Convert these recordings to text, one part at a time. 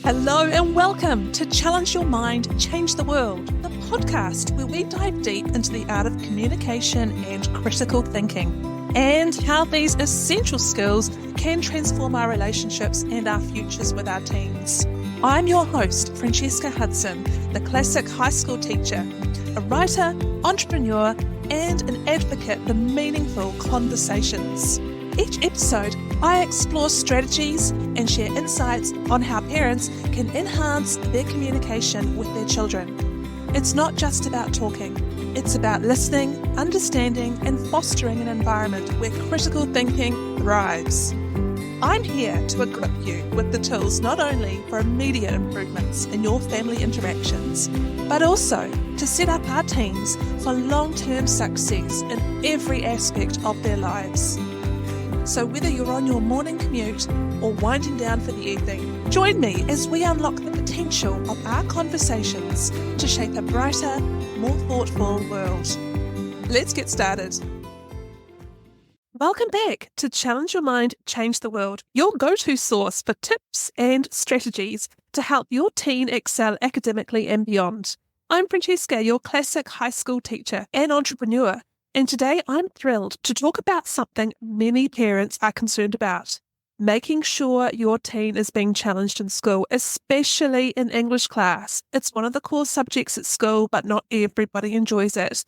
Hello and welcome to Challenge Your Mind, Change the World, the podcast where we dive deep into the art of communication and critical thinking, and how these essential skills can transform our relationships and our futures with our teens. I'm your host, Francesca Hudson, the classic high school teacher, a writer, entrepreneur, and an advocate for meaningful conversations. Each episode, I explore strategies and share insights on how parents can enhance their communication with their children. It's not just about talking, it's about listening, understanding, and fostering an environment where critical thinking thrives. I'm here to equip you with the tools not only for immediate improvements in your family interactions, but also to set up our teens for long-term success in every aspect of their lives. So whether you're on your morning commute or winding down for the evening, join me as we unlock the potential of our conversations to shape a brighter, more thoughtful world. Let's get started. Welcome back to Challenge Your Mind, Change the World, your go-to source for tips and strategies to help your teen excel academically and beyond. I'm Francesca, your classic high school teacher and entrepreneur. And today I'm thrilled to talk about something many parents are concerned about, making sure your teen is being challenged in school, especially in English class. It's one of the core subjects at school, but not everybody enjoys it.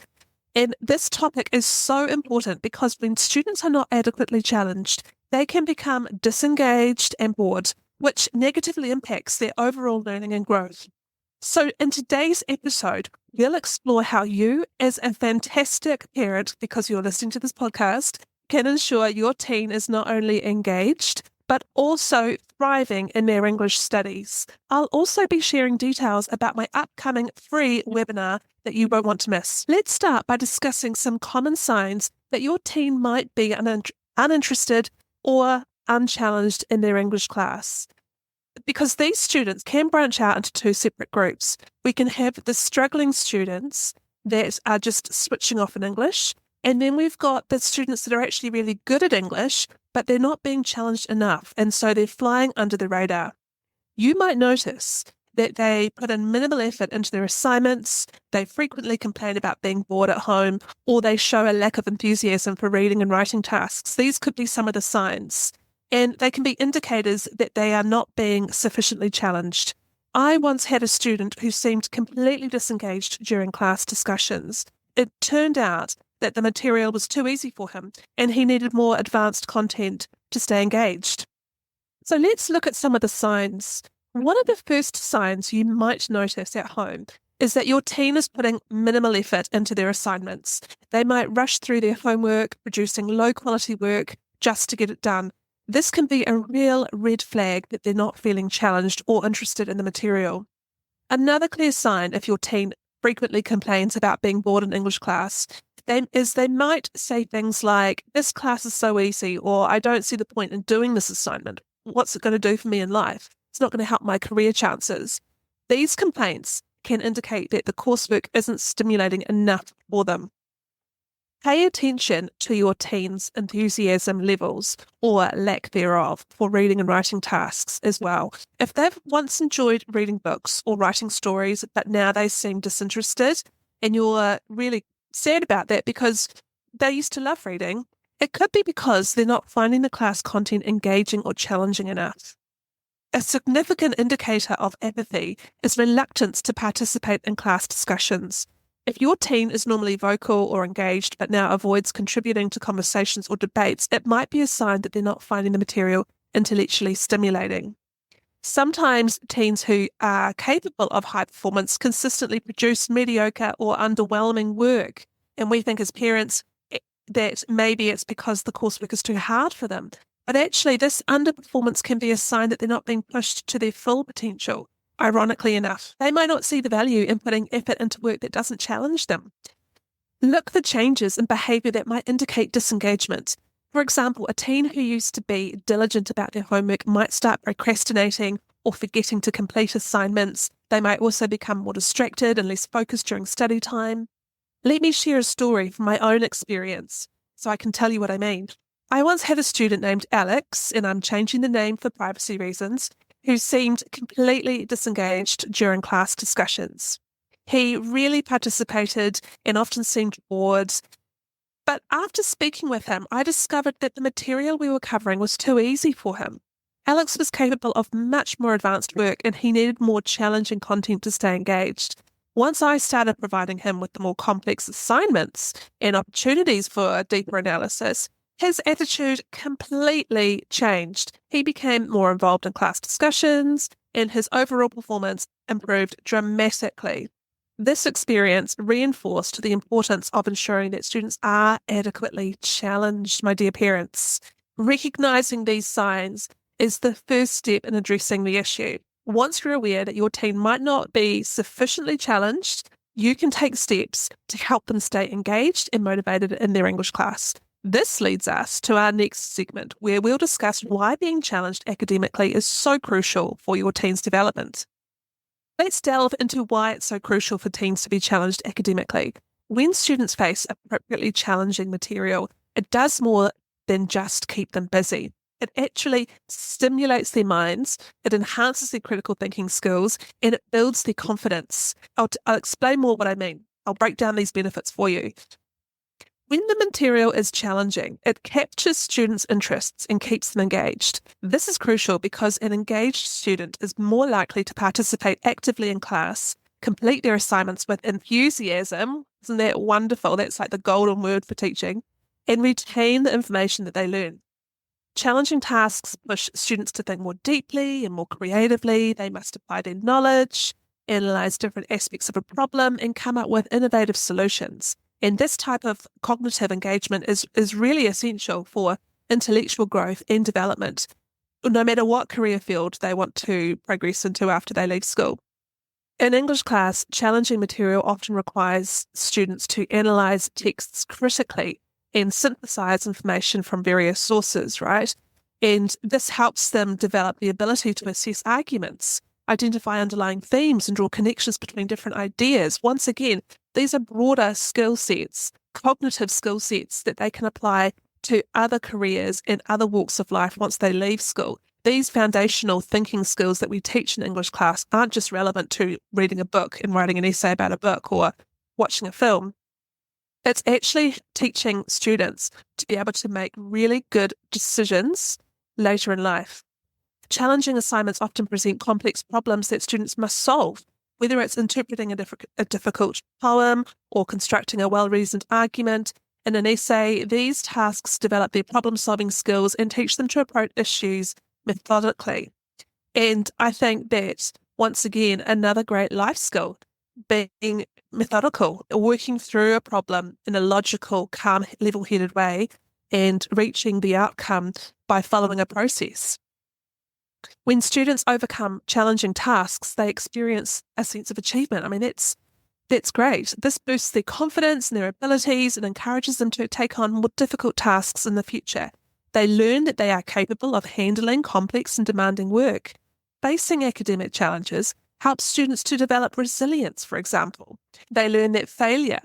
And this topic is so important because when students are not adequately challenged, they can become disengaged and bored, which negatively impacts their overall learning and growth. So in today's episode, we'll explore how you, as a fantastic parent, because you're listening to this podcast, can ensure your teen is not only engaged, but also thriving in their English studies. I'll also be sharing details about my upcoming free webinar that you won't want to miss. Let's start by discussing some common signs that your teen might be uninterested or unchallenged in their English class. Because these students can branch out into two separate groups. We can have the struggling students that are just switching off in English, and then we've got the students that are actually really good at English, but they're not being challenged enough, and so they're flying under the radar. You might notice that they put in minimal effort into their assignments, they frequently complain about being bored at home, or they show a lack of enthusiasm for reading and writing tasks. These could be some of the signs. And they can be indicators that they are not being sufficiently challenged. I once had a student who seemed completely disengaged during class discussions. It turned out that the material was too easy for him and he needed more advanced content to stay engaged. So let's look at some of the signs. One of the first signs you might notice at home is that your teen is putting minimal effort into their assignments. They might rush through their homework, producing low-quality work just to get it done. This can be a real red flag that they're not feeling challenged or interested in the material. Another clear sign if your teen frequently complains about being bored in English class is they might say things like, "This class is so easy," or "I don't see the point in doing this assignment. What's it going to do for me in life? It's not going to help my career chances." These complaints can indicate that the coursework isn't stimulating enough for them. Pay attention to your teen's enthusiasm levels or lack thereof for reading and writing tasks as well. If they've once enjoyed reading books or writing stories, but now they seem disinterested and you're really sad about that because they used to love reading, it could be because they're not finding the class content engaging or challenging enough. A significant indicator of apathy is reluctance to participate in class discussions. If your teen is normally vocal or engaged but now avoids contributing to conversations or debates, it might be a sign that they're not finding the material intellectually stimulating. Sometimes teens who are capable of high performance consistently produce mediocre or underwhelming work, and we think as parents that maybe it's because the coursework is too hard for them. But actually, this underperformance can be a sign that they're not being pushed to their full potential. Ironically enough, they might not see the value in putting effort into work that doesn't challenge them. Look for changes in behaviour that might indicate disengagement. For example, a teen who used to be diligent about their homework might start procrastinating or forgetting to complete assignments. They might also become more distracted and less focused during study time. Let me share a story from my own experience so I can tell you what I mean. I once had a student named Alex, and I'm changing the name for privacy reasons. who seemed completely disengaged during class discussions. He really participated and often seemed bored. But after speaking with him, I discovered that the material we were covering was too easy for him. Alex was capable of much more advanced work and he needed more challenging content to stay engaged. Once I started providing him with the more complex assignments and opportunities for deeper analysis, his attitude completely changed. He became more involved in class discussions and his overall performance improved dramatically. This experience reinforced the importance of ensuring that students are adequately challenged, my dear parents. Recognizing these signs is the first step in addressing the issue. Once you're aware that your teen might not be sufficiently challenged, you can take steps to help them stay engaged and motivated in their English class. This leads us to our next segment, where we'll discuss why being challenged academically is so crucial for your teen's development. Let's delve into why it's so crucial for teens to be challenged academically. When students face appropriately challenging material, it does more than just keep them busy. It actually stimulates their minds, it enhances their critical thinking skills, and it builds their confidence. I'll explain more what I mean. I'll break down these benefits for you. When the material is challenging, it captures students' interests and keeps them engaged. This is crucial because an engaged student is more likely to participate actively in class, complete their assignments with enthusiasm. Isn't that wonderful? That's like the golden word for teaching. And retain the information that they learn. Challenging tasks push students to think more deeply and more creatively. They must apply their knowledge, analyze different aspects of a problem, and come up with innovative solutions. And this type of cognitive engagement is really essential for intellectual growth and development, no matter what career field they want to progress into after they leave school. In English class, challenging material often requires students to analyse texts critically and synthesize information from various sources, right? And this helps them develop the ability to assess arguments, identify underlying themes, and draw connections between different ideas. Once again, these are broader skill sets, cognitive skill sets that they can apply to other careers and other walks of life once they leave school. These foundational thinking skills that we teach in English class aren't just relevant to reading a book and writing an essay about a book or watching a film. It's actually teaching students to be able to make really good decisions later in life. Challenging assignments often present complex problems that students must solve, whether it's interpreting a difficult poem or constructing a well-reasoned argument in an essay. These tasks develop their problem-solving skills and teach them to approach issues methodically. And I think that, once again, another great life skill, being methodical, working through a problem in a logical, calm, level-headed way and reaching the outcome by following a process. When students overcome challenging tasks, they experience a sense of achievement. I mean, that's great. This boosts their confidence and their abilities and encourages them to take on more difficult tasks in the future. They learn that they are capable of handling complex and demanding work. Facing academic challenges helps students to develop resilience, for example. They learn that failure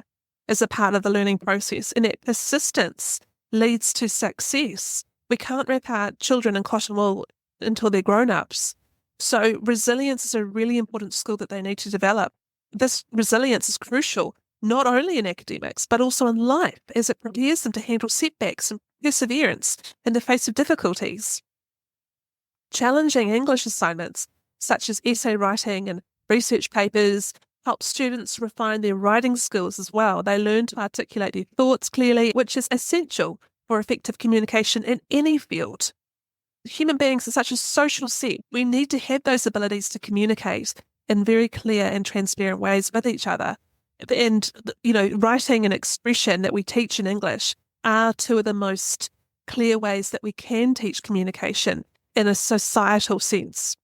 is a part of the learning process and that persistence leads to success. We can't wrap our children in cotton wool until they're grown-ups. So resilience is a really important skill that they need to develop. This resilience is crucial, not only in academics, but also in life, as it prepares them to handle setbacks and perseverance in the face of difficulties. Challenging English assignments, such as essay writing and research papers, help students refine their writing skills as well. They learn to articulate their thoughts clearly, which is essential for effective communication in any field. Human beings are such a social set. We need to have those abilities to communicate in very clear and transparent ways with each other. And, writing and expression that we teach in English are two of the most clear ways that we can teach communication in a societal sense.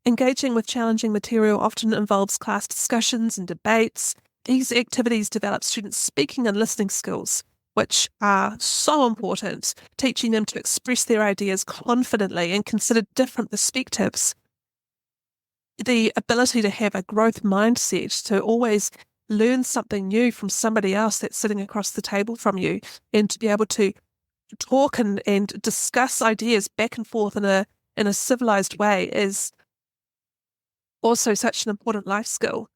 Engaging with challenging material often involves class discussions and debates. These activities develop students' speaking and listening skills, which are so important, teaching them to express their ideas confidently and consider different perspectives. The ability to have a growth mindset, to always learn something new from somebody else that's sitting across the table from you, and to be able to talk and discuss ideas back and forth in in a civilized way is also such an important life skill.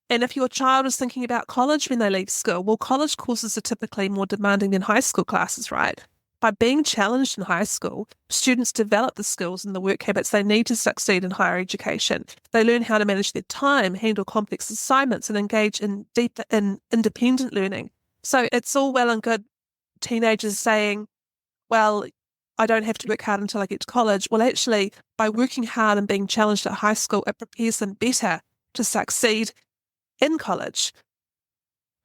And if your child is thinking about college when they leave school, well, college courses are typically more demanding than high school classes, right? By being challenged in high school, students develop the skills and the work habits they need to succeed in higher education. They learn how to manage their time, handle complex assignments, and engage in deep and independent learning. So it's all well and good teenagers saying, well, I don't have to work hard until I get to college. Well, actually, by working hard and being challenged at high school, it prepares them better to succeed in college.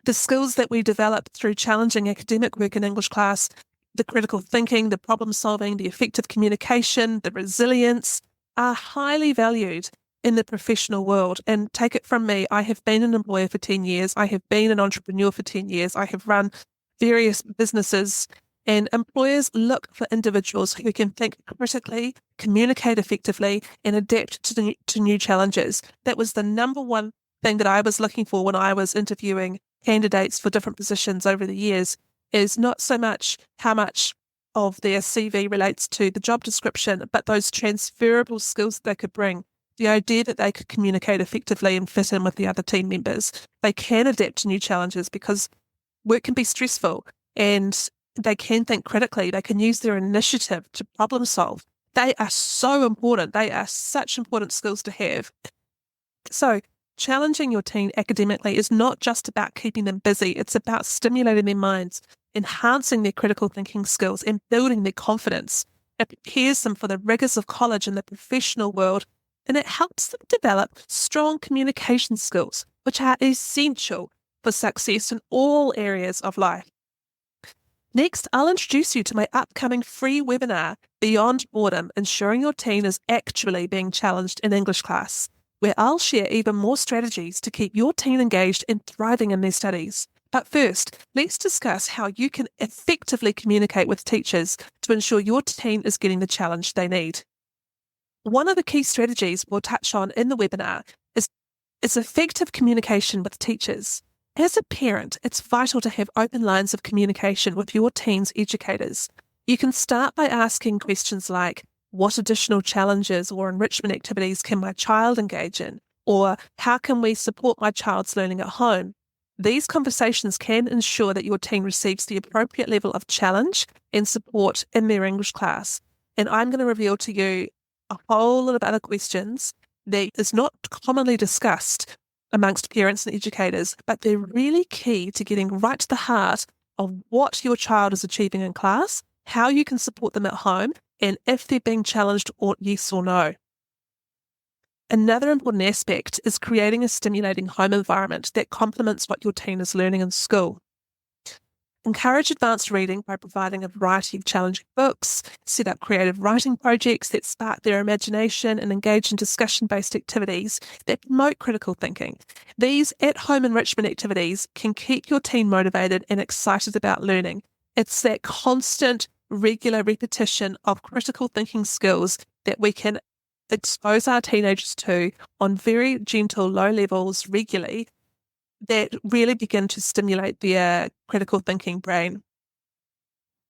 The skills that we develop through challenging academic work in English class, the critical thinking, the problem solving, the effective communication, the resilience, are highly valued in the professional world. And take it from me, I have been an employer for 10 years. I have been an entrepreneur for 10 years. I have run various businesses, and employers look for individuals who can think critically, communicate effectively, and adapt to new challenges. That was the number one thing that I was looking for when I was interviewing candidates for different positions over the years, is not so much how much of their CV relates to the job description, but those transferable skills that they could bring. The idea that they could communicate effectively and fit in with the other team members. They can adapt to new challenges because work can be stressful, and they can think critically. They can use their initiative to problem solve. They are so important. They are such important skills to have. So challenging your teen academically is not just about keeping them busy. It's about stimulating their minds, enhancing their critical thinking skills, and building their confidence. It prepares them for the rigors of college and the professional world, and it helps them develop strong communication skills, which are essential for success in all areas of life. Next, I'll introduce you to my upcoming free webinar, Beyond Boredom, Ensuring Your Teen is Actually Being Challenged in English Class, where I'll share even more strategies to keep your teen engaged and thriving in their studies. But first, let's discuss how you can effectively communicate with teachers to ensure your teen is getting the challenge they need. One of the key strategies we'll touch on in the webinar is effective communication with teachers. As a parent, it's vital to have open lines of communication with your teen's educators. You can start by asking questions like, what additional challenges or enrichment activities can my child engage in? Or how can we support my child's learning at home? These conversations can ensure that your teen receives the appropriate level of challenge and support in their English class. And I'm going to reveal to you a whole lot of other questions that is not commonly discussed amongst parents and educators, but they're really key to getting right to the heart of what your child is achieving in class, how you can support them at home, and if they're being challenged, or yes or no. Another important aspect is creating a stimulating home environment that complements what your teen is learning in school. Encourage advanced reading by providing a variety of challenging books, set up creative writing projects that spark their imagination, and engage in discussion-based activities that promote critical thinking. These at-home enrichment activities can keep your teen motivated and excited about learning. It's that constant, regular repetition of critical thinking skills that we can expose our teenagers to on very gentle, low levels regularly that really begin to stimulate their critical thinking brain.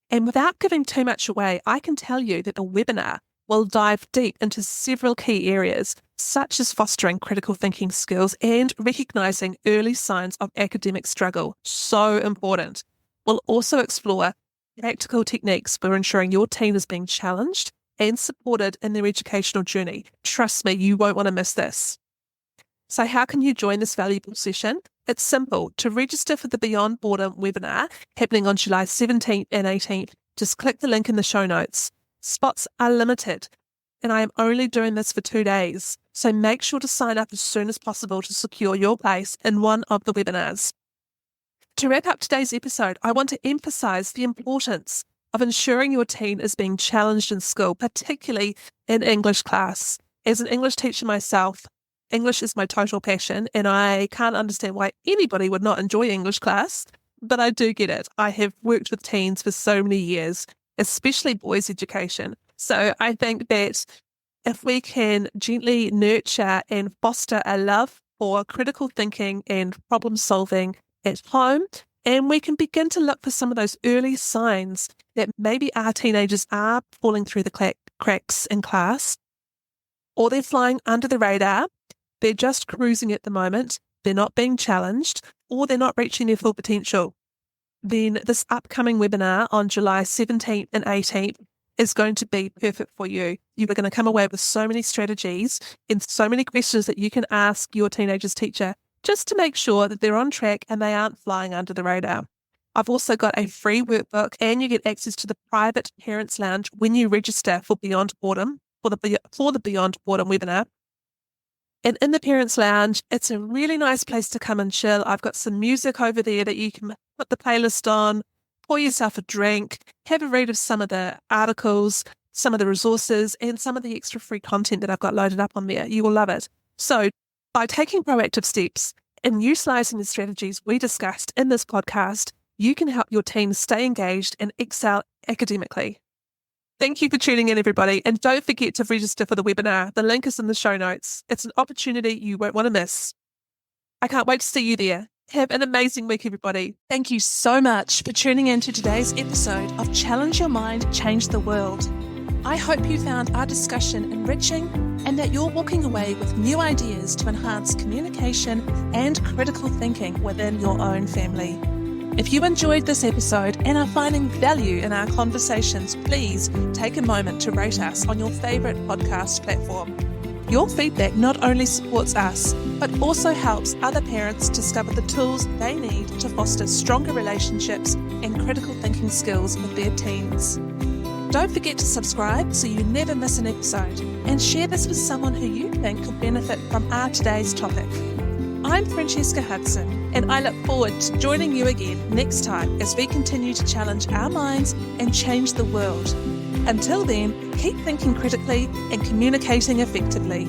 And without giving too much away, I can tell you that the webinar will dive deep into several key areas, such as fostering critical thinking skills and recognizing early signs of academic struggle. So important. We'll also explore practical techniques for ensuring your teen is being challenged and supported in their educational journey. Trust me, you won't want to miss this. So how can you join this valuable session? It's simple. To register for the Beyond Boredom webinar happening on July 17th and 18th, just click the link in the show notes. Spots are limited, and I am only doing this for 2 days. So make sure to sign up as soon as possible to secure your place in one of the webinars. To wrap up today's episode, I want to emphasize the importance of ensuring your teen is being challenged in school, particularly in English class. As an English teacher myself, English is my total passion, and I can't understand why anybody would not enjoy English class, but I do get it. I have worked with teens for so many years, especially boys' education. So I think that if we can gently nurture and foster a love for critical thinking and problem solving at home, and we can begin to look for some of those early signs that maybe our teenagers are falling through the cracks in class, or they're flying under the radar, they're just cruising at the moment, they're not being challenged, or they're not reaching their full potential, then this upcoming webinar on July 17th and 18th is going to be perfect for you. You are going to come away with so many strategies and so many questions that you can ask your teenager's teacher just to make sure that they're on track and they aren't flying under the radar. I've also got a free workbook, and you get access to the private Parents Lounge when you register for Beyond Boredom, for the Beyond Boredom webinar. And in the Parents Lounge, it's a really nice place to come and chill. I've got some music over there that you can put the playlist on, pour yourself a drink, have a read of some of the articles, some of the resources, and some of the extra free content that I've got loaded up on there. You will love it. So by taking proactive steps and utilising the strategies we discussed in this podcast, you can help your team stay engaged and excel academically. Thank you for tuning in, everybody. And don't forget to register for the webinar. The link is in the show notes. It's an opportunity you won't want to miss. I can't wait to see you there. Have an amazing week, everybody. Thank you so much for tuning in to today's episode of Challenge Your Mind, Change the World. I hope you found our discussion enriching and that you're walking away with new ideas to enhance communication and critical thinking within your own family. If you enjoyed this episode and are finding value in our conversations, please take a moment to rate us on your favourite podcast platform. Your feedback not only supports us, but also helps other parents discover the tools they need to foster stronger relationships and critical thinking skills with their teens. Don't forget to subscribe so you never miss an episode, and share this with someone who you think could benefit from our today's topic. I'm Francesca Hudson, and I look forward to joining you again next time as we continue to challenge our minds and change the world. Until then, keep thinking critically and communicating effectively.